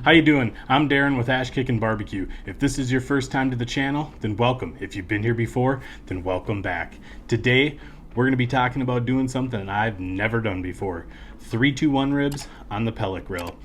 How you doing? I'm Darren with Ash Kickin' Barbecue. If this is your first time to the channel, then welcome. If you've been here before, then welcome back. Today, we're going to be talking about doing something I've never done before. 3-2-1 ribs on the pellet grill.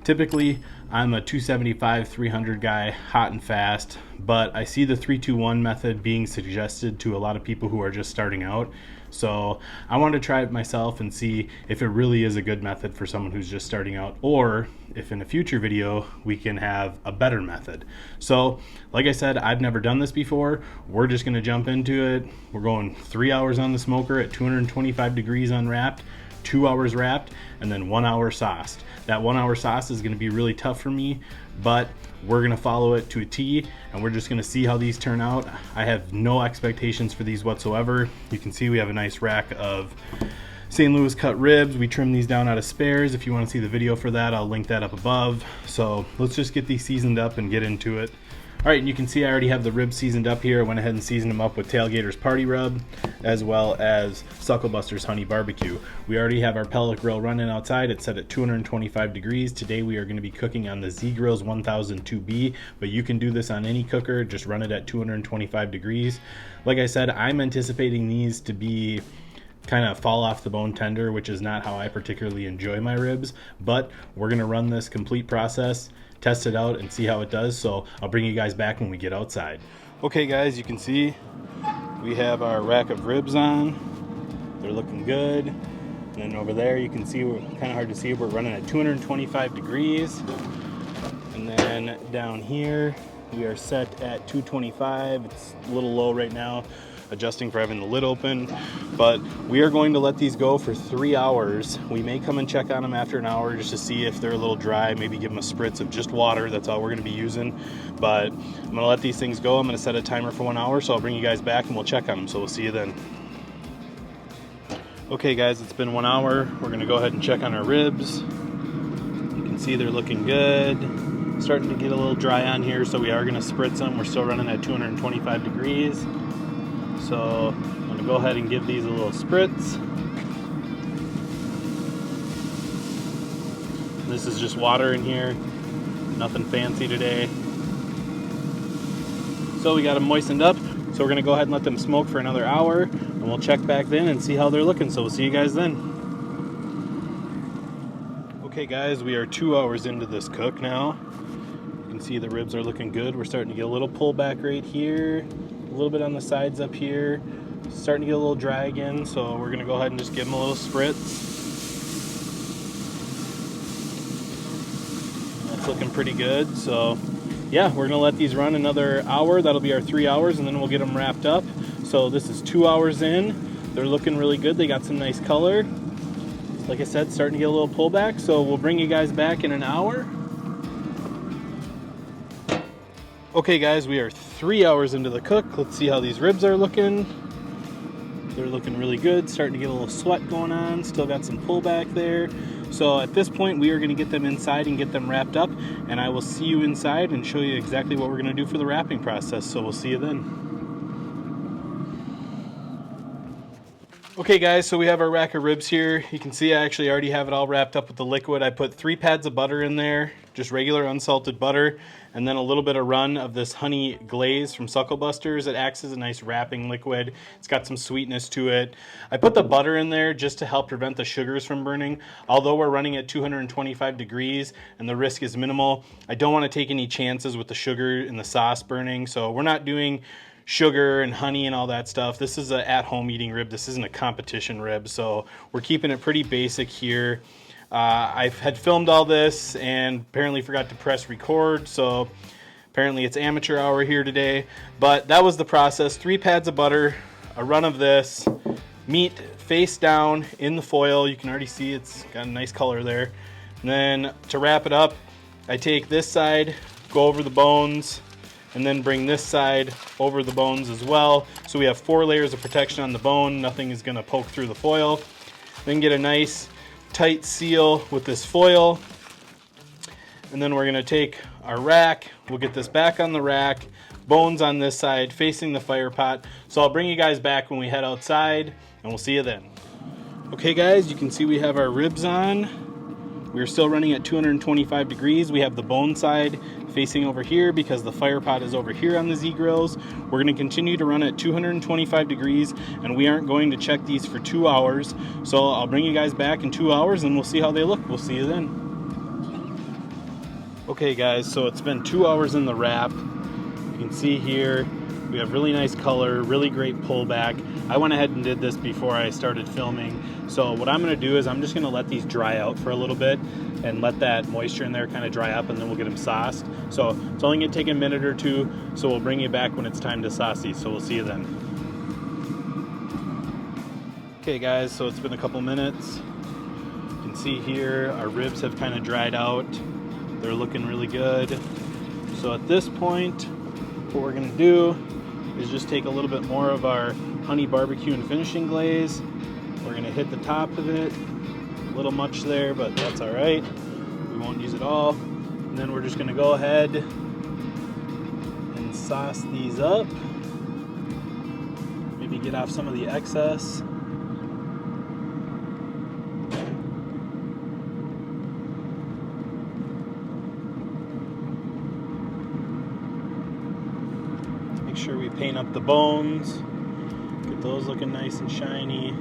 Typically, I'm a 275-300 guy, hot and fast, but I see the 3-2-1 method being suggested to a lot of people who are just starting out. So I wanted to try it myself and see if it really is a good method for someone who's just starting out, or if in a future video we can have a better method. So like I said, I've never done this before. We're just going to jump into it. We're going 3 hours on the smoker at 225 degrees unwrapped, 2 hours wrapped, and then 1 hour sauced. That 1 hour sauce is going to be really tough for me, but we're going to follow it to a T, and we're just going to see how these turn out. I have no expectations for these whatsoever. You can see we have a nice rack of St. Louis cut ribs. We trim these down out of spares. If you want to see the video for that, I'll link that up above. So let's just get these seasoned up and get into it. All right, and you can see I already have the ribs seasoned up here. I went ahead and seasoned them up with Tailgater's Party Rub, as well as Sucklebuster's Honey Barbecue. We already have our pellet grill running outside. It's set at 225 degrees. Today we are going to be cooking on the Z Grills 1002B, but you can do this on any cooker. Just run it at 225 degrees. Like I said, I'm anticipating these to be kind of fall off the bone tender, which is not how I particularly enjoy my ribs, but we're going to run this complete process, test it out, and see how it does. So I'll bring you guys back when we get outside. Okay guys, you can see we have our rack of ribs on. They're looking good. And then over there you can see, we're kind of hard to see, we're running at 225 degrees. And then down here we are set at 225. It's a little low right now, adjusting for having the lid open, but we are going to let these go for 3 hours. We may come and check on them after an hour just to see if they're a little dry, maybe give them a spritz of just water. That's all we're going to be using, but I'm going to let these things go. I'm going to set a timer for 1 hour, so I'll bring you guys back and we'll check on them. So we'll see you then. Okay guys, it's been 1 hour. We're going to go ahead and check on our ribs. You can see they're looking good. Starting to get a little dry on here, so we are going to spritz them. We're still running at 225 degrees. So I'm going to go ahead and give these a little spritz. This is just water in here, nothing fancy today. So we got them moistened up, so we're going to go ahead and let them smoke for another hour, and we'll check back then and see how they're looking. So we'll see you guys then. Okay guys, we are 2 hours into this cook now. You can see the ribs are looking good. We're starting to get a little pullback right here, a little bit on the sides up here, starting to get a little dry again, so we're going to go ahead and just give them a little spritz. That's looking pretty good. So yeah, we're going to let these run another hour. That'll be our 3 hours, and then we'll get them wrapped up. So this is 2 hours in. They're looking really good. They got some nice color. Like I said, starting to get a little pullback, so we'll bring you guys back in an hour. Okay guys, we are 3 hours into the cook. Let's see how these ribs are looking. They're looking really good, starting to get a little sweat going on, still got some pullback there. So at this point we are going to get them inside and get them wrapped up, and I will see you inside and show you exactly what we're going to do for the wrapping process. So we'll see you then. Okay guys, so we have our rack of ribs here. You can see I actually already have it all wrapped up with the liquid. I put 3 pads of butter in there, just regular unsalted butter, and then a little bit of run of this honey glaze from Sucklebuster's. It acts as a nice wrapping liquid. It's got some sweetness to it. I put the butter in there just to help prevent the sugars from burning. Although we're running at 225 degrees and the risk is minimal, I don't want to take any chances with the sugar in the sauce burning, so we're not doing sugar and honey and all that stuff. This is an at-home eating rib. This isn't a competition rib, so we're keeping it pretty basic here. I had filmed all this and apparently forgot to press record, so apparently it's amateur hour here today. But that was the process. 3 pads of butter, a run of this, meat face down in the foil. You can already see it's got a nice color there. And then to wrap it up, I take this side, go over the bones, and then bring this side over the bones as well. So we have 4 layers of protection on the bone. Nothing is gonna poke through the foil. Then get a nice tight seal with this foil. And then we're gonna take our rack. We'll get this back on the rack, bones on this side facing the fire pot. So I'll bring you guys back when we head outside, and we'll see you then. Okay guys, you can see we have our ribs on. We're still running at 225 degrees. We have the bone side facing over here because the fire pot is over here on the Z Grills. We're going to continue to run at 225 degrees, and we aren't going to check these for 2 hours. So I'll bring you guys back in 2 hours and we'll see how they look. We'll see you then. Okay guys, so it's been 2 hours in the wrap. You can see here we have really nice color, really great pullback. I went ahead and did this before I started filming. So what I'm gonna do is I'm just gonna let these dry out for a little bit and let that moisture in there kind of dry up, and then we'll get them sauced. So it's only gonna take a minute or two, so we'll bring you back when it's time to sauce these. So we'll see you then. Okay guys, so it's been a couple minutes. You can see here our ribs have kind of dried out. They're looking really good. So at this point, what we're gonna do is just take a little bit more of our honey barbecue and finishing glaze. We're gonna hit the top of it. A little much there, but that's all right. We won't use it all. And then we're just gonna go ahead and sauce these up. Maybe get off some of the excess. Make sure we paint up the bones. Get those looking nice and shiny.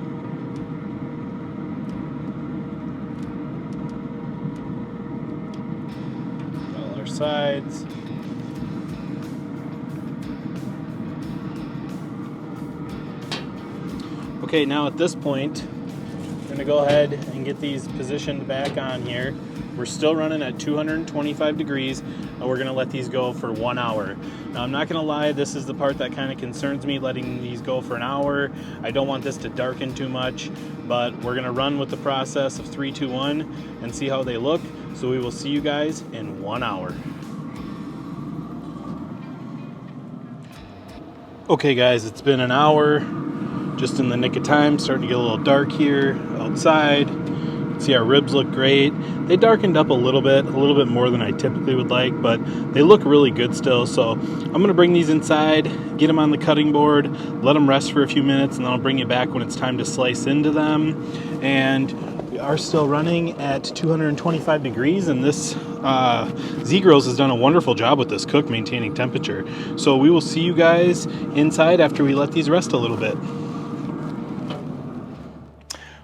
All our sides. Okay, now at this point, we're gonna go ahead and get these positioned back on here. We're still running at 225 degrees, and we're gonna let these go for 1 hour. Now, I'm not gonna lie, this is the part that kind of concerns me, letting these go for an hour. I don't want this to darken too much, but we're gonna run with the process of 3, 2, 1 and see how they look. So we will see you guys in 1 hour. Okay guys, it's been an hour, just in the nick of time. Starting to get a little dark here outside. See, our ribs look great. They darkened up a little bit more than I typically would like, but they look really good still. So I'm gonna bring these inside, get them on the cutting board, let them rest for a few minutes, and then I'll bring you back when it's time to slice into them. And we are still running at 225 degrees, and this Z Grills has done a wonderful job with this cook, maintaining temperature. So we will see you guys inside after we let these rest a little bit.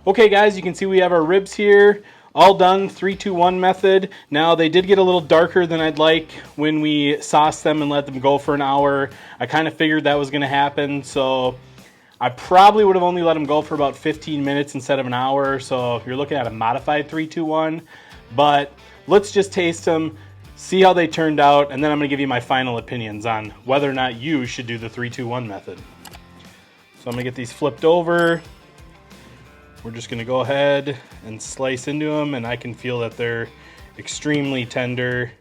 Okay guys, you can see we have our ribs here, all done, 3, 2, 1 method. Now they did get a little darker than I'd like when we sauced them and let them go for an hour. I kind of figured that was gonna happen, so I probably would have only let them go for about 15 minutes instead of an hour. So you're looking at a modified 3, 2, 1, but let's just taste them, see how they turned out, and then I'm gonna give you my final opinions on whether or not you should do the 3, 2, 1 method. So I'm gonna get these flipped over. We're just gonna go ahead and slice into them, and I can feel that they're extremely tender.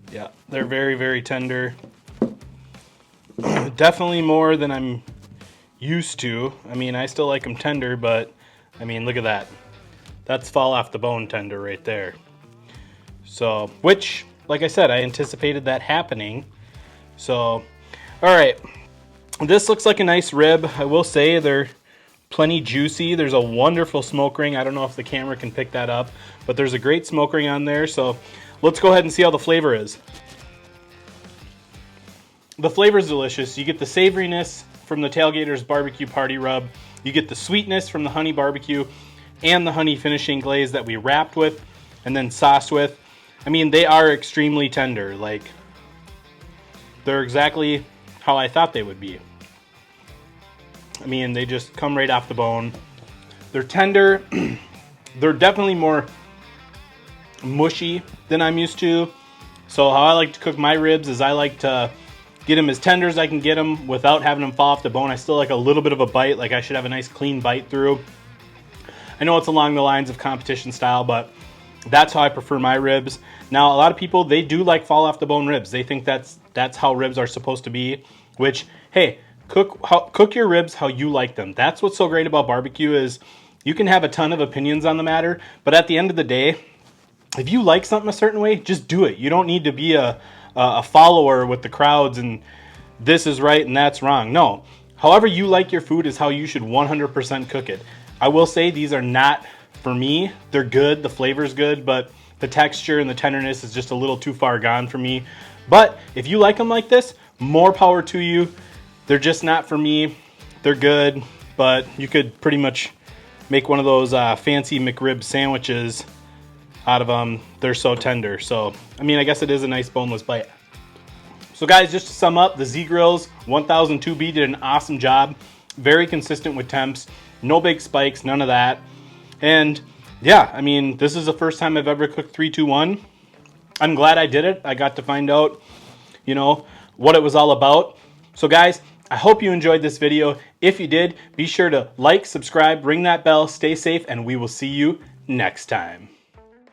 Yeah, they're very, very tender. Definitely more than I'm used to. I mean, I still like them tender, but I mean, look at that. That's fall off the bone tender right there. So, which, like I said, I anticipated that happening. So, all right. This looks like a nice rib. I will say they're plenty juicy. There's a wonderful smoke ring. I don't know if the camera can pick that up, but there's a great smoke ring on there. So let's go ahead and see how the flavor is. The flavor is delicious. You get the savoriness from the Tailgater's barbecue party rub. You get the sweetness from the honey barbecue and the honey finishing glaze that we wrapped with and then sauced with. I mean, they are extremely tender. Like, they're exactly how I thought they would be. I mean, they just come right off the bone. They're tender. They're definitely more mushy than I'm used to. So how I like to cook my ribs is I like to get them as tender as I can get them without having them fall off the bone. I still like a little bit of a bite. Like, I should have a nice clean bite through. I know it's along the lines of competition style, but that's how I prefer my ribs. Now, a lot of people, they do like fall off the bone ribs. They think that's how ribs are supposed to be, which, hey, cook your ribs how you like them. That's what's so great about barbecue is you can have a ton of opinions on the matter, but at the end of the day, if you like something a certain way, just do it. You don't need to be a a follower with the crowds and this is right and that's wrong. No. However you like your food is how you should 100% cook it. I will say these are not for me. They're good, the flavor's good, but the texture and the tenderness is just a little too far gone for me. But if you like them like this, more power to you. They're just not for me. They're good, but you could pretty much make one of those fancy McRib sandwiches out of them. They're so tender. So, I mean, I guess it is a nice boneless bite. So guys, just to sum up, the Z Grills 1002B did an awesome job. Very consistent with temps. No big spikes, none of that. And yeah, I mean, this is the first time I've ever cooked 3-2-1. I'm glad I did it. I got to find out, you know, what it was all about. So guys, I hope you enjoyed this video. If you did, be sure to like, subscribe, ring that bell, stay safe, and we will see you next time.